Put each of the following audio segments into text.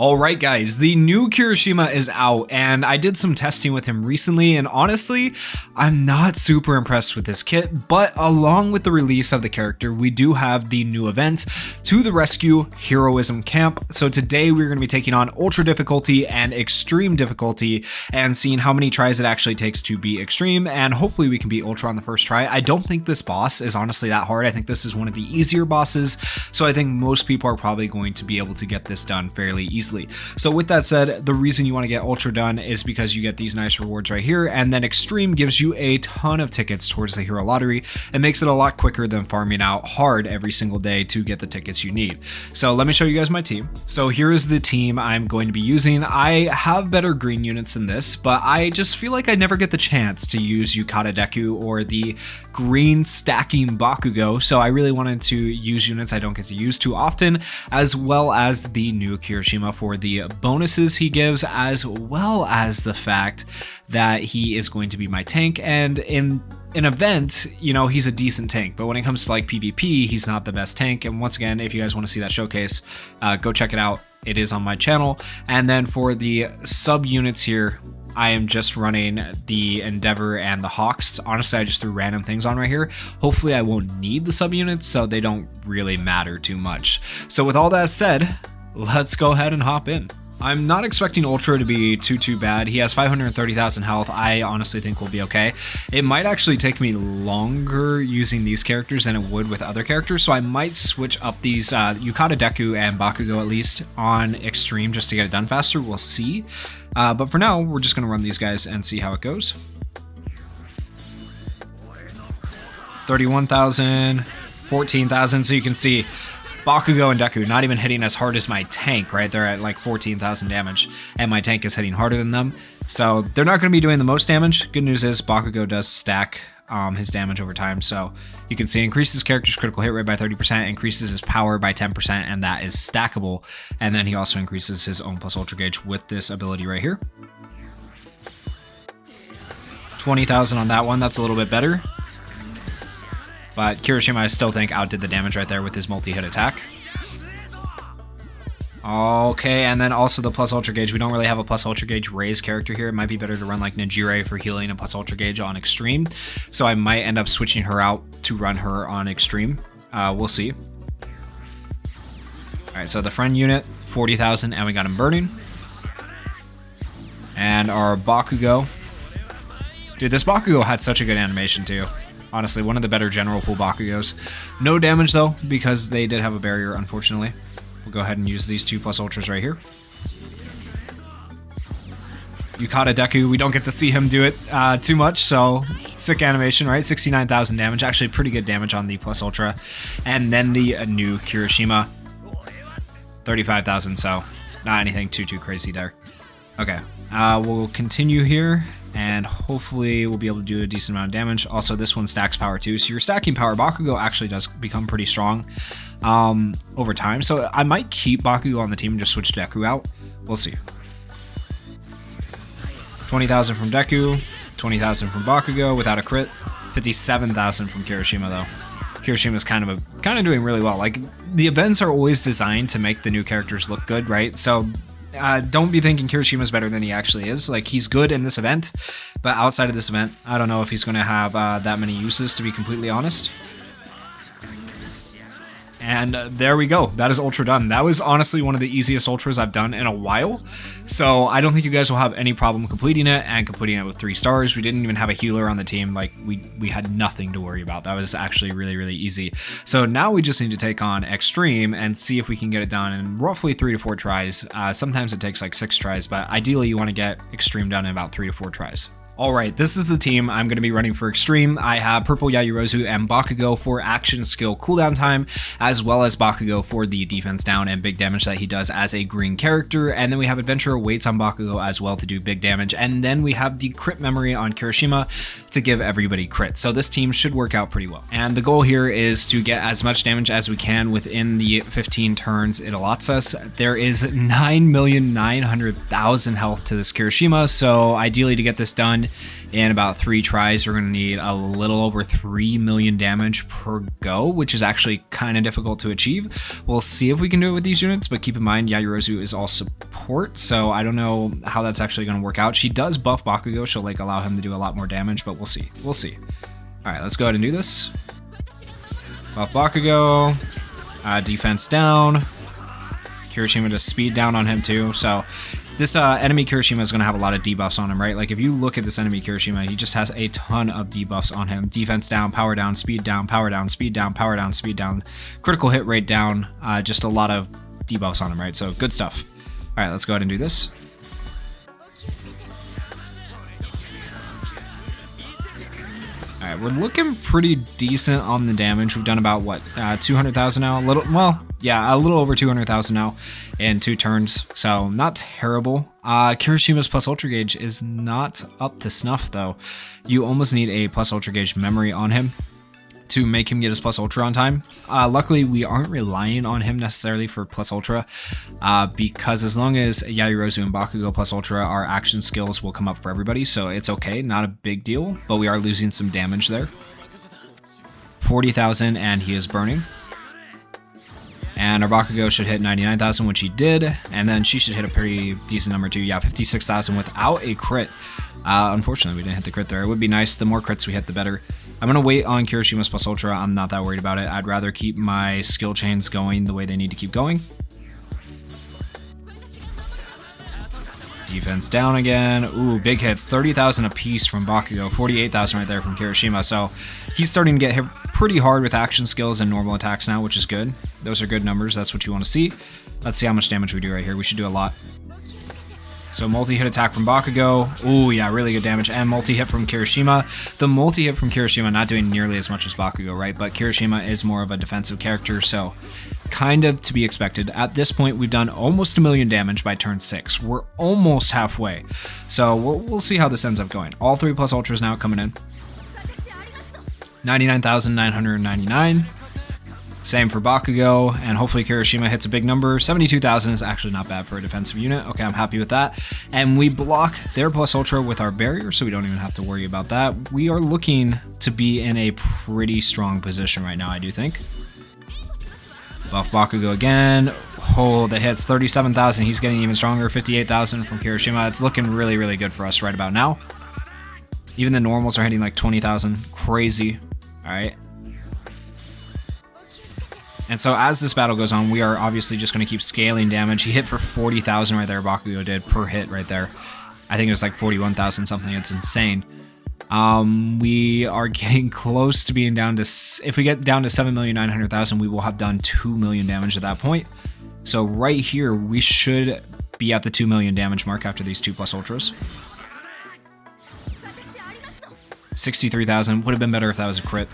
Alright guys, the new Kirishima is out and I did some testing with him recently, and honestly, I'm not super impressed with this kit, but along with the release of the character, we do have the new event, To the Rescue Heroism Camp. So today we're going to be taking on Ultra difficulty and Extreme difficulty and seeing how many tries it actually takes to be Extreme, and hopefully we can beat Ultra on the first try. I don't think this boss is honestly that hard. I think this is one of the easier bosses, so I think most people are probably going to be able to get this done fairly easily. So with that said, the reason you want to get Ultra done is because you get these nice rewards right here, and then Extreme gives you a ton of tickets towards the hero lottery. It makes it a lot quicker than farming out hard every single day to get the tickets you need. So let me show you guys my team. So here is the team I'm going to be using. I have better green units than this, but I just feel like I never get the chance to use Yukata Deku or the green stacking Bakugo, so I really wanted to use units I don't get to use too often, as well as the new Kirishima for the bonuses he gives, as well as the fact that he is going to be my tank, and in an event, you know, he's a decent tank, but when it comes to like PvP, he's not the best tank. And once again, if you guys want to see that showcase, go check it out. It is on my channel. And then for the sub units here, I am just running the Endeavor and the Hawks. Honestly, I just threw random things on right here. Hopefully I won't need the sub units, so they don't really matter too much. So with all that said, let's go ahead and hop in. I'm not expecting Ultra to be too bad. He has 530,000 health. I honestly think we'll be okay. It might actually take me longer using these characters than it would with other characters, so I might switch up these Yukata Deku and Bakugo at least on Extreme just to get it done faster. We'll see. But for now, we're just going to run these guys and see how it goes. 31,000, 14,000, so you can see Bakugo and Deku not even hitting as hard as my tank, right? They're at like 14,000 damage, and my tank is hitting harder than them. So they're not going to be doing the most damage. Good news is Bakugo does stack his damage over time. So you can see increases character's critical hit rate by 30%, increases his power by 10%, and that is stackable. And then he also increases his own plus ultra gauge with this ability right here. 20,000 on that one. That's a little bit better. But Kirishima, I still think, outdid the damage right there with his multi-hit attack. Okay, and then also the plus ultra gauge. We don't really have a plus ultra gauge raise character here. It might be better to run like Najire for healing and plus ultra gauge on Extreme. So I might end up switching her out to run her on Extreme. We'll see. Alright, so the friend unit, 40,000, and we got him burning. And our Bakugo. Dude, this Bakugo had such a good animation too. Honestly, one of the better general pool Bakugos. No damage though, because they did have a barrier, unfortunately. We'll go ahead and use these two plus ultras right here. Yukata Deku, we don't get to see him do it too much, so sick animation, right? 69,000 damage, actually pretty good damage on the plus ultra. And then the new Kirishima, 35,000, so not anything too crazy there. Okay, we'll continue here, and hopefully we'll be able to do a decent amount of damage. Also, this one stacks power too, so your stacking power, Bakugo actually does become pretty strong over time. So I might keep Bakugo on the team and just switch Deku out. We'll see. 20,000 from Deku, 20,000 from Bakugo without a crit, 57,000 from Kirishima though. Kirishima's kind of doing really well. Like, the events are always designed to make the new characters look good, right? So don't be thinking Kirishima's better than he actually is. Like, he's good in this event, but outside of this event, I don't know if he's going to have that many uses, to be completely honest. And there we go. That is Ultra done. That was honestly one of the easiest Ultras I've done in a while. So I don't think you guys will have any problem completing it, and completing it with 3 stars. We didn't even have a healer on the team. Like, we had nothing to worry about. That was actually really easy. So now we just need to take on Extreme and see if we can get it done in roughly 3 to 4 tries. Sometimes it takes like 6 tries, but ideally you want to get Extreme done in about 3 to 4 tries. Alright, this is the team I'm going to be running for Extreme. I have Purple Yayorozu and Bakugo for action skill cooldown time, as well as Bakugo for the defense down and big damage that he does as a green character. And then we have Adventure Awaits on Bakugo as well to do big damage. And then we have the crit memory on Kirishima to give everybody crit. So this team should work out pretty well. And the goal here is to get as much damage as we can within the 15 turns it allots us. There is 9,900,000 health to this Kirishima, so ideally to get this done, and in about 3 tries we're going to need a little over 3 million damage per go, which is actually kind of difficult to achieve. We'll see if we can do it with these units, but keep in mind Yayorozu is all support, so I don't know how that's actually going to work out. She does buff Bakugo, she'll like allow him to do a lot more damage, but we'll see. All right, let's go ahead and do this. Buff Bakugo, defense down. Kirishima just speed down on him too. So this enemy Kirishima is going to have a lot of debuffs on him, right? Like if you look at this enemy Kirishima, he just has a ton of debuffs on him. Defense down, power down, speed down, power down, speed down, power down, speed down, critical hit rate down. Just a lot of debuffs on him, right? So good stuff. All right, let's go ahead and do this. All right, we're looking pretty decent on the damage. We've done about what, 200,000 now? A little over 200,000 now in 2 turns. So not terrible. Kirishima's plus ultra gauge is not up to snuff though. You almost need a plus ultra gauge memory on him to make him get his plus ultra on time. Luckily, we aren't relying on him necessarily for plus ultra because as long as Yayorozu and Bakugo plus ultra, our action skills will come up for everybody, so it's okay, not a big deal, but we are losing some damage there. 40,000 and he is burning. And our Bakugo should hit 99,000, which he did, and then she should hit a pretty decent number too. Yeah, 56,000 without a crit. Unfortunately, we didn't hit the crit there. It would be nice. The more crits we hit, the better. I'm going to wait on Kirishima's plus ultra. I'm not that worried about it. I'd rather keep my skill chains going the way they need to keep going. Defense down again. Ooh, big hits. 30,000 apiece from Bakugo. 48,000 right there from Kirishima. So he's starting to get hit pretty hard with action skills and normal attacks now, which is good. Those are good numbers. That's what you want to see. Let's see how much damage we do right here. We should do a lot. So multi-hit attack from Bakugo. Ooh, yeah, really good damage. And multi-hit from Kirishima. The multi-hit from Kirishima not doing nearly as much as Bakugo, right? But Kirishima is more of a defensive character, so kind of to be expected. At this point, we've done almost 1 million damage by turn 6. We're almost halfway. So we'll see how this ends up going. All 3 plus ultras now coming in. 99,999. Same for Bakugo, and hopefully Kirishima hits a big number. 72,000 is actually not bad for a defensive unit. Okay, I'm happy with that. And we block their plus ultra with our barrier, so we don't even have to worry about that. We are looking to be in a pretty strong position right now, I do think. Buff Bakugo again. Oh, the hits, 37,000. He's getting even stronger. 58,000 from Kirishima. It's looking really, really good for us right about now. Even the normals are hitting like 20,000. Crazy. All right. And so as this battle goes on, we are obviously just going to keep scaling damage. He hit for 40,000 right there, Bakugo did, per hit right there. I think it was like 41,000 something. It's insane. We are getting close to being down to... If we get down to 7,900,000, we will have done 2 million damage at that point. So right here, we should be at the 2 million damage mark after these 2 plus ultras. 63,000. Would have been better if that was a crit.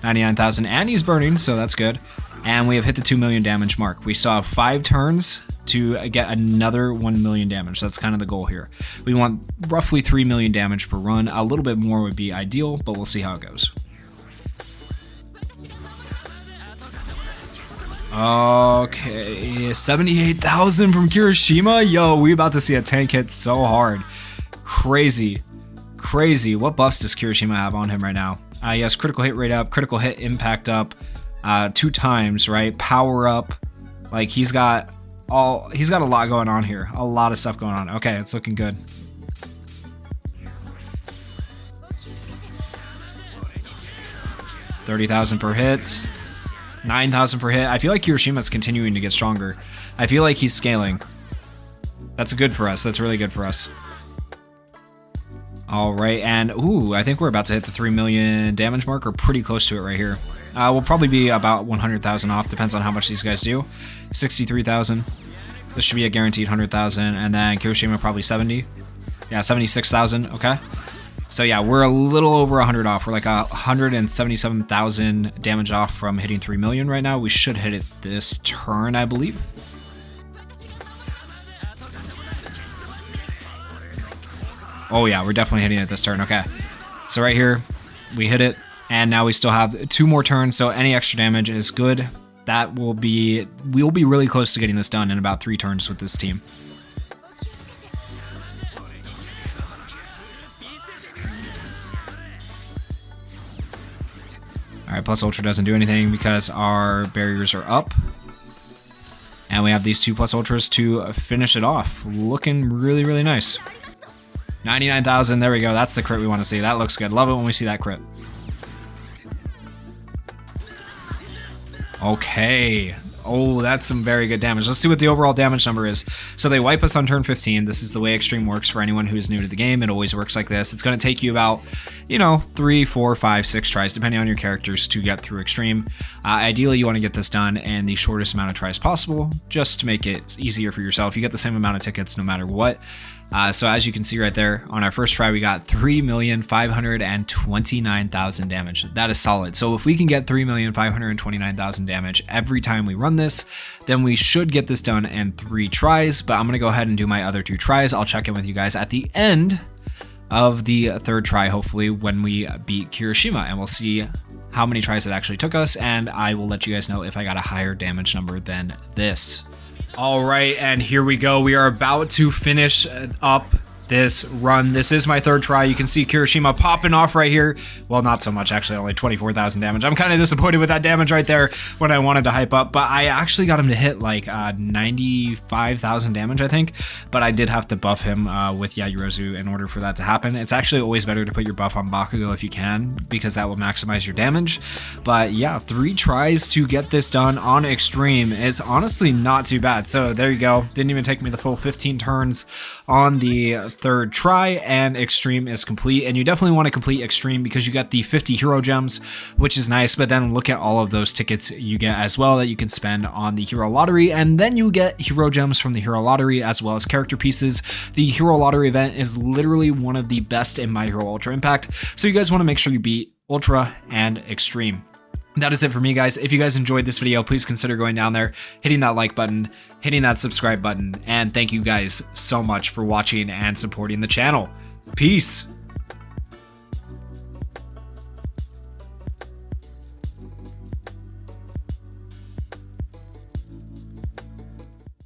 99,000, and he's burning, so that's good. And we have hit the 2 million damage mark. We still have 5 turns to get another 1 million damage. That's kind of the goal here. We want roughly 3 million damage per run. A little bit more would be ideal, but we'll see how it goes. Okay, 78,000 from Kirishima. Yo, we about to see a tank hit so hard. Crazy. Crazy. What buffs does Kirishima have on him right now? He has critical hit rate up, critical hit impact up 2 times, right? Power up. Like he's got a lot going on here. A lot of stuff going on. Okay, it's looking good. $30,000 per hit. 9,000 per hit. I feel like Kirishima's continuing to get stronger. I feel like he's scaling. That's good for us. That's really good for us. All right, and ooh, I think we're about to hit the 3 million damage mark, or pretty close to it right here. We'll probably be about 100,000 off, depends on how much these guys do. 63,000. This should be a guaranteed 100,000, and then Kirishima probably 70. Yeah, 76,000, okay. So yeah, we're a little over 100 off. We're like 177,000 damage off from hitting 3 million right now. We should hit it this turn, I believe. Oh yeah, we're definitely hitting it this turn. Okay, so right here, we hit it, and now we still have 2 more turns, so any extra damage is good. That will be, we'll be really close to getting this done in about 3 turns with this team. All right, plus ultra doesn't do anything because our barriers are up. And we have these 2 plus ultras to finish it off. Looking really, really nice. 99,000, there we go. That's the crit we want to see. That looks good. Love it when we see that crit. Okay. Oh, that's some very good damage. Let's see what the overall damage number is. So they wipe us on turn 15. This is the way Extreme works for anyone who is new to the game. It always works like this. It's going to take you about, 3, 4, 5, 6 tries, depending on your characters, to get through Extreme. Ideally, you want to get this done in the shortest amount of tries possible, just to make it easier for yourself. You get the same amount of tickets no matter what. So as you can see right there, on our first try, we got 3,529,000 damage. That is solid. So if we can get 3,529,000 damage every time we run this, then we should get this done in 3 tries. But I'm going to go ahead and do my other 2 tries. I'll check in with you guys at the end of the 3rd try, hopefully, when we beat Kirishima, and we'll see how many tries it actually took us, and I will let you guys know if I got a higher damage number than this. All right, and here we go. We are about to finish up this run. This is my 3rd try. You can see Kirishima popping off right here. Well, not so much, actually, only 24,000 damage. I'm kind of disappointed with that damage right there when I wanted to hype up, but I actually got him to hit like 95,000 damage, I think, but I did have to buff him with Yayorozu in order for that to happen. It's actually always better to put your buff on Bakugo if you can, because that will maximize your damage. But yeah, 3 tries to get this done on Extreme is honestly not too bad. So there you go. Didn't even take me the full 15 turns on the 3rd try, and Extreme is complete. And you definitely want to complete Extreme because you got the 50 hero gems, which is nice, but then look at all of those tickets you get as well that you can spend on the hero lottery, and then you get hero gems from the hero lottery as well as character pieces. The hero lottery event is literally one of the best in My Hero Ultra Impact, so you guys want to make sure you beat Ultra and Extreme. That is it for me, guys. If you guys enjoyed this video, please consider going down there, hitting that like button, hitting that subscribe button, and thank you guys so much for watching and supporting the channel. Peace.